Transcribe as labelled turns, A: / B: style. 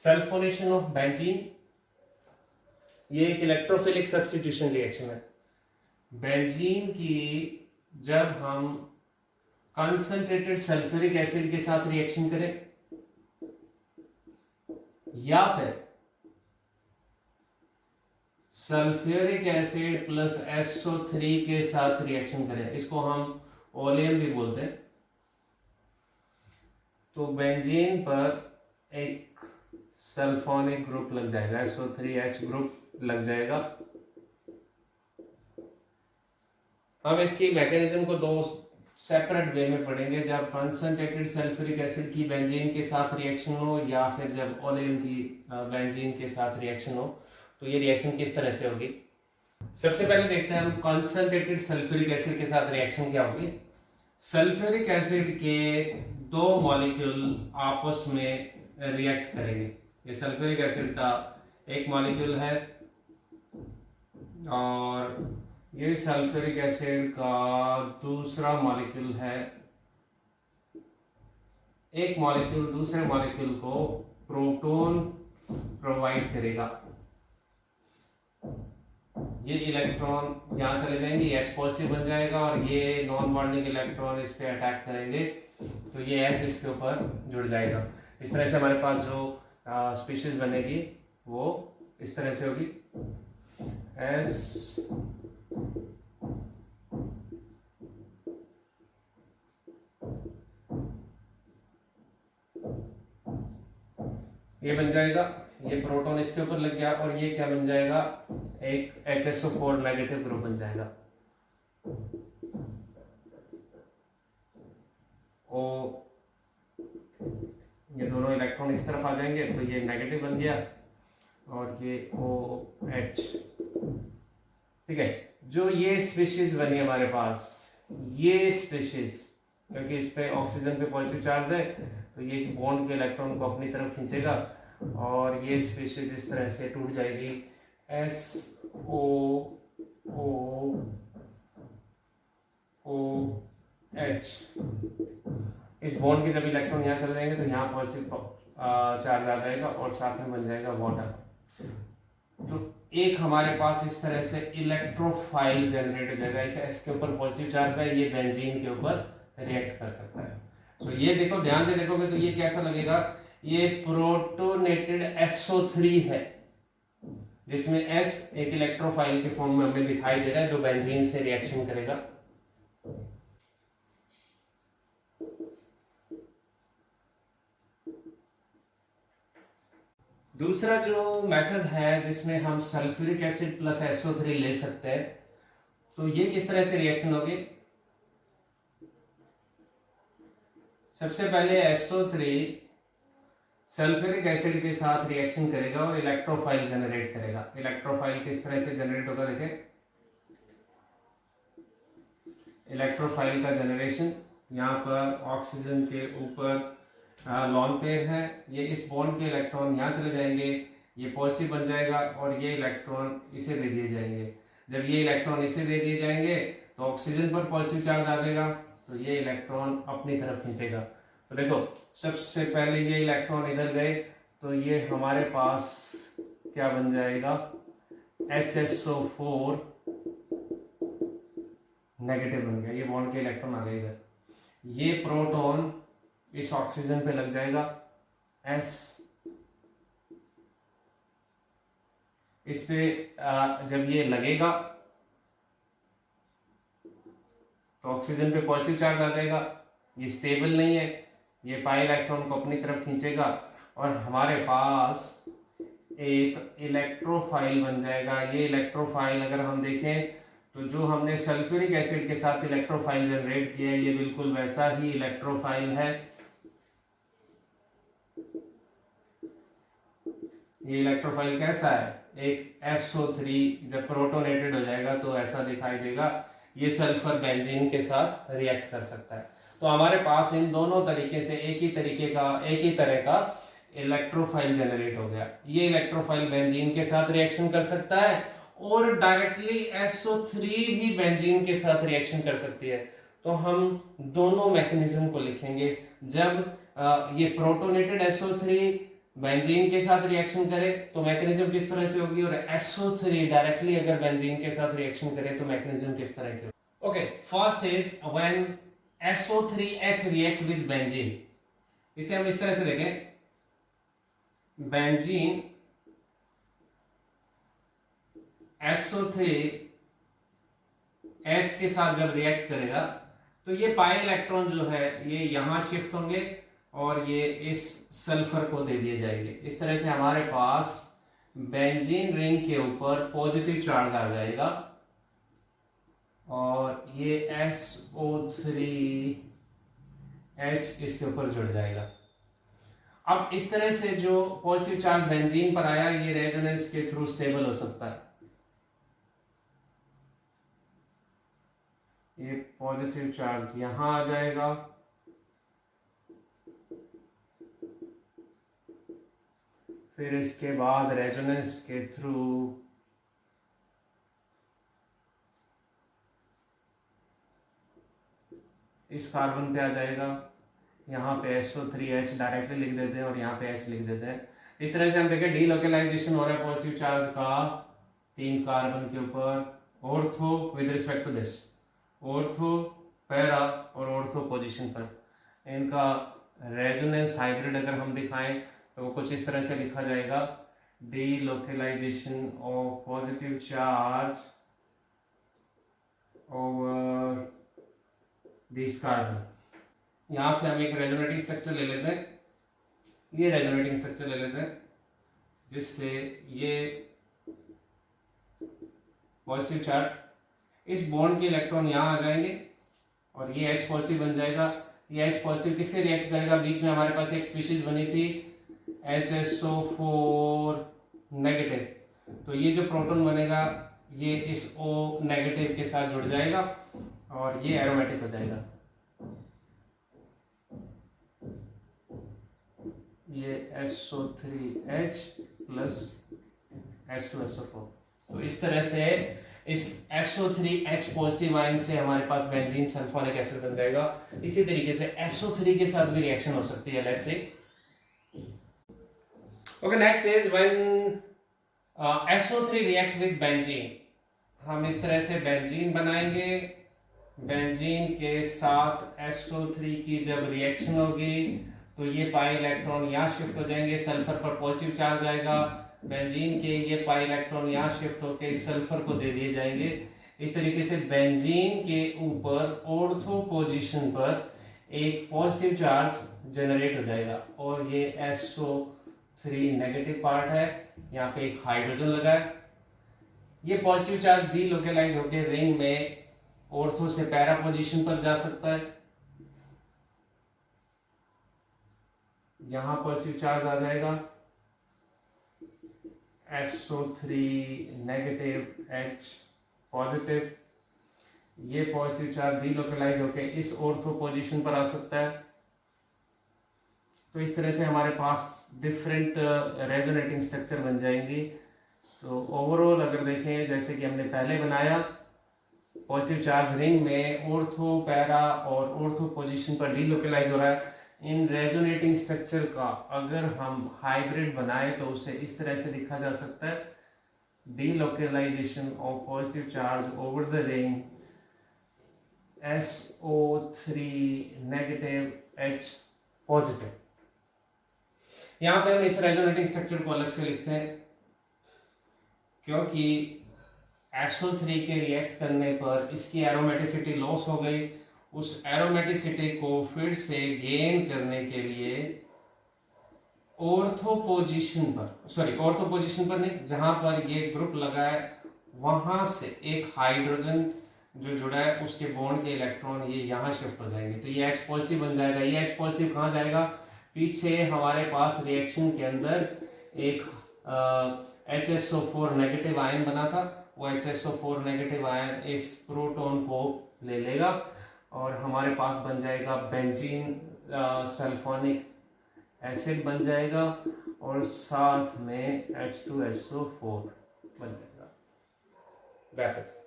A: Sulphonation of benzene, ये एक electrophilic substitution reaction है। बेंजीन की जब हम कंसंट्रेटेड सल्फ्यूरिक एसिड के साथ रिएक्शन करें या फिर सल्फ्यूरिक एसिड प्लस SO3 के साथ रिएक्शन करें, इसको हम ओलेयम भी बोलते हैं, तो बेंजीन पर एक सल्फोनिक ग्रुप लग जाएगा, SO3H ग्रुप लग जाएगा। हम इसकी मैकेनिज्म को दो सेपरेट वे में पढ़ेंगे, जब कंसंट्रेटेड सल्फ्यूरिक एसिड की बेंजीन के साथ रिएक्शन हो या फिर जब ओलेयम की बेंजीन के साथ रिएक्शन हो, तो ये रिएक्शन किस तरह से होगी। सबसे पहले देखते हैं हम कंसंट्रेटेड सल्फ्यूरिक एसिड के साथ रिएक्शन क्या होगी। सल्फ्यूरिक एसिड के दो मॉलिक्यूल आपस में रिएक्ट करेंगे। ये सल्फ्यूरिक एसिड का एक मॉलिक्यूल है और ये सल्फ्यूरिक एसिड का दूसरा मॉलिक्यूल है। एक मॉलिक्यूल दूसरे मॉलिक्यूल को प्रोटॉन प्रोवाइड करेगा। ये इलेक्ट्रॉन यहां चले जाएंगे, H पॉजिटिव बन जाएगा और ये नॉन बॉन्डिंग इलेक्ट्रॉन इस पे अटैक करेंगे तो ये H इसके ऊपर जुड़ जाएगा। इस तरह से हमारे पास जो स्पीशीज बनेगी वो इस तरह से होगी, S ये बन जाएगा, ये प्रोटॉन इसके ऊपर लग गया और ये क्या बन जाएगा, एक HSO4 नेगेटिव ग्रुप बन जाएगा। ओ ये दोनों इलेक्ट्रॉन इस तरफ आ जाएंगे तो ये नेगेटिव बन गया और ये OH। ठीक है, जो ये स्पीशीज बनी हमारे पास, ये स्पीशीज क्योंकि इस पे ऑक्सीजन पे पॉजिटिव चार्ज है तो ये इस बॉन्ड के इलेक्ट्रॉन को अपनी तरफ खींचेगा और ये स्पीशीज इस तरह से टूट जाएगी, SOOOH। इस बॉन्ड के जब इलेक्ट्रॉन यहाँ चले जाएंगे तो यहाँ पॉजिटिव चार्ज आ जाएगा और साथ में बन जाएगा वाटर। तो एक हमारे पास इस तरह से इलेक्ट्रोफाइल जनरेट हो जाएगा। इस S के ऊपर पॉजिटिव चार्ज है, ये बेंजीन के ऊपर रिएक्ट कर सकता है। तो ये देखो, ध्यान से देखोगे तो ये कैसा लगेगा, ये प्रोटोनेटेड SO3 है जिसमें S एक इलेक्ट्रोफाइल के फॉर्म में हमें दिखाई दे रहा है जो बेंजीन से रिएक्शन करेगा। दूसरा जो मेथड है जिसमें हम सल्फ्यूरिक एसिड प्लस SO3 ले सकते हैं, तो ये किस तरह से रिएक्शन होगी। सबसे पहले SO3 सल्फ्यूरिक एसिड के साथ रिएक्शन करेगा और इलेक्ट्रोफाइल जनरेट करेगा। इलेक्ट्रोफाइल किस तरह से जनरेट होगा, देखें, इलेक्ट्रोफाइल का जनरेशन, यहाँ पर ऑक्सीजन के ऊपर लॉन पेयर है, ये इस बॉन्ड के इलेक्ट्रॉन यहाँ चले जाएंगे, ये पॉजिटिव बन जाएगा और ये इलेक्ट्रॉन इसे दे दिए जाएंगे। जब ये इलेक्ट्रॉन इसे दे दिए जाएंगे तो ऑक्सीजन पर पॉजिटिव चार्ज आ जाएगा तो ये इलेक्ट्रॉन अपनी तरफ खींचेगा। तो देखो, सबसे पहले ये इलेक्ट्रॉन इधर गए तो ये हमारे पास क्या बन जाएगा, HSO4 नेगेटिव बन गया, ये बॉन्ड के इलेक्ट्रॉन आ गए इधर। ये प्रोटॉन इस ऑक्सीजन पे लग जाएगा S, इस पे जब ये लगेगा तो ऑक्सीजन पे पॉजिटिव चार्ज आ जाएगा, ये स्टेबल नहीं है, ये पाई इलेक्ट्रॉन को अपनी तरफ खींचेगा और हमारे पास एक इलेक्ट्रोफाइल बन जाएगा। ये इलेक्ट्रोफाइल अगर हम देखें तो जो हमने सल्फ्यूरिक एसिड के साथ इलेक्ट्रोफाइल जनरेट किया है, ये बिल्कुल वैसा ही इलेक्ट्रोफाइल है। ये इलेक्ट्रोफाइल कैसा है, एक SO3 जब प्रोटोनेटेड हो जाएगा तो ऐसा दिखाई देगा, ये सल्फर बेंजीन के साथ रिएक्ट कर सकता है। तो हमारे पास इन दोनों तरीके से एक ही तरह का इलेक्ट्रोफाइल जनरेट हो गया। ये इलेक्ट्रोफाइल बेंजीन के साथ रिएक्शन कर सकता है और डायरेक्टली SO3 भी बेंजीन के साथ रिएक्शन कर सकती है। तो हम दोनों मैकेनिज्म को लिखेंगे। जब ये प्रोटोनेटेड SO3 बेंजीन के साथ रिएक्शन करे तो मैकेनिज्म किस तरह से होगी, और SO3 डायरेक्टली अगर बेंजीन के साथ रिएक्शन करे तो मैकेनिज्म किस तरह की होगी। Okay, first is when SO3H react with benzene. इसे हम इस तरह से देखें, बेंजीन SO3H के साथ जब रिएक्ट करेगा तो ये पाई इलेक्ट्रॉन जो है ये यहां शिफ्ट होंगे और ये इस सल्फर को दे दिए जाएंगे। इस तरह से हमारे पास बेंजीन रिंग के ऊपर पॉजिटिव चार्ज आ जाएगा और ये SO3H इसके ऊपर जुड़ जाएगा। अब इस तरह से जो पॉजिटिव चार्ज बेंजीन पर आया ये रेजोनेंस के थ्रू स्टेबल हो सकता है। ये पॉजिटिव चार्ज यहां आ जाएगा, फिर इसके बाद रेजोनेंस के थ्रू इस कार्बन पे आ जाएगा। यहाँ पे SO3H डायरेक्टली लिख देते हैं और यहाँ पे H लिख देते हैं। इस तरह से हम देखें डीलोकलाइजेशन हो रहा है पॉजिटिव चार्ज का 3 कार्बन के ऊपर ortho with respect to this, ortho para और ऑर्थो पोजीशन पर। इनका रेजोनेंस हाइब्रिड अगर हम दिखाएं तो वो कुछ इस तरह से लिखा जाएगा, delocalisation of positive charge over this carbon. यहां से हम एक रेजोनेटिंग स्ट्रक्चर ले लेते हैं, ये रेजोनेटिंग स्ट्रक्चर ले लेते हैं जिससे ये पॉजिटिव चार्ज इस बॉन्ड के इलेक्ट्रॉन यहां आ जाएंगे और ये H पॉजिटिव बन जाएगा। ये H पॉजिटिव किससे रिएक्ट करेगा, बीच में हमारे पास एक स्पीशीज बनी थी HSO4 नेगेटिव, तो ये जो प्रोटॉन बनेगा ये इस O नेगेटिव के साथ जुड़ जाएगा और ये एरोमेटिक हो जाएगा। ये SO3H प्लस H2SO4। तो इस तरह से इस SO3H पॉजिटिव आयन से हमारे पास बेंजीन सल्फोनिक एसिड बन जाएगा। इसी तरीके से SO3 के साथ भी रिएक्शन हो सकती है, let's see. Okay, next is when SO3 react with benzene. हम इस तरह से बेंजीन बनाएंगे, बेंजीन के साथ SO3 की जब रिएक्शन होगी तो ये पाई इलेक्ट्रॉन यहाँ शिफ्ट हो जाएंगे, सल्फर पर पॉजिटिव चार्ज आएगा, बेंजीन के ये पाई इलेक्ट्रॉन यहाँ शिफ्ट होकर सल्फर को दे दिए जाएंगे। इस तरीके से बेंजीन के ऊपर ऑर्थो पोजीशन पर एक पॉजिटिव चार्ज जनरेट हो जाएगा और ये SO3 नेगेटिव पार्ट है, यहाँ पे एक हाइड्रोजन लगा है। ये पॉजिटिव चार्ज डीलोकलाइज होकर रिंग में ऑर्थो से पैरा पोजीशन पर जा सकता है। यहां पॉजिटिव चार्ज आ जाएगा, SO3 नेगेटिव H पॉजिटिव, ये पॉजिटिव चार्ज डीलोकलाइज होकर इस ऑर्थो पोजीशन पर आ सकता है। तो इस तरह से हमारे पास डिफरेंट रेजोनेटिंग स्ट्रक्चर बन जाएंगी। तो ओवरऑल अगर देखें जैसे कि हमने पहले बनाया, पॉजिटिव चार्ज रिंग में ऑर्थो पैरा और ऑर्थो पोजीशन पर डीलोकलाइज हो रहा है। इन रेजोनेटिंग स्ट्रक्चर का अगर हम हाइब्रिड बनाए तो उसे इस तरह से लिखा जा सकता है, delocalisation of positive charge over the ring SO3 negative H positive. यहां पे हम इस रेजोनेटिंग स्ट्रक्चर को अलग से लिखते हैं क्योंकि SO3 के रिएक्ट करने पर इसकी एरोमेटिसिटी लॉस हो गई। उस एरोमेटिसिटी को फिर से गेन करने के लिए ऑर्थो पोजीशन पर नहीं, जहां पर ये ग्रुप लगा है वहां से एक हाइड्रोजन जो जुड़ा है उसके बॉन्ड के इलेक्ट्रॉन ये यहां शिफ्ट हो जाएंगे, तो ये H पॉजिटिव बन जाएगा। ये H पॉजिटिव कहां जाएगा, पीछे हमारे पास रिएक्शन के अंदर एक HSO4 नेगेटिव आयन बना था, वो HSO4 नेगेटिव आयन इस प्रोटॉन को ले लेगा और हमारे पास बन जाएगा बेंजीन सल्फोनिक एसिड बन जाएगा और साथ में H2SO4 बन जाएगा। That is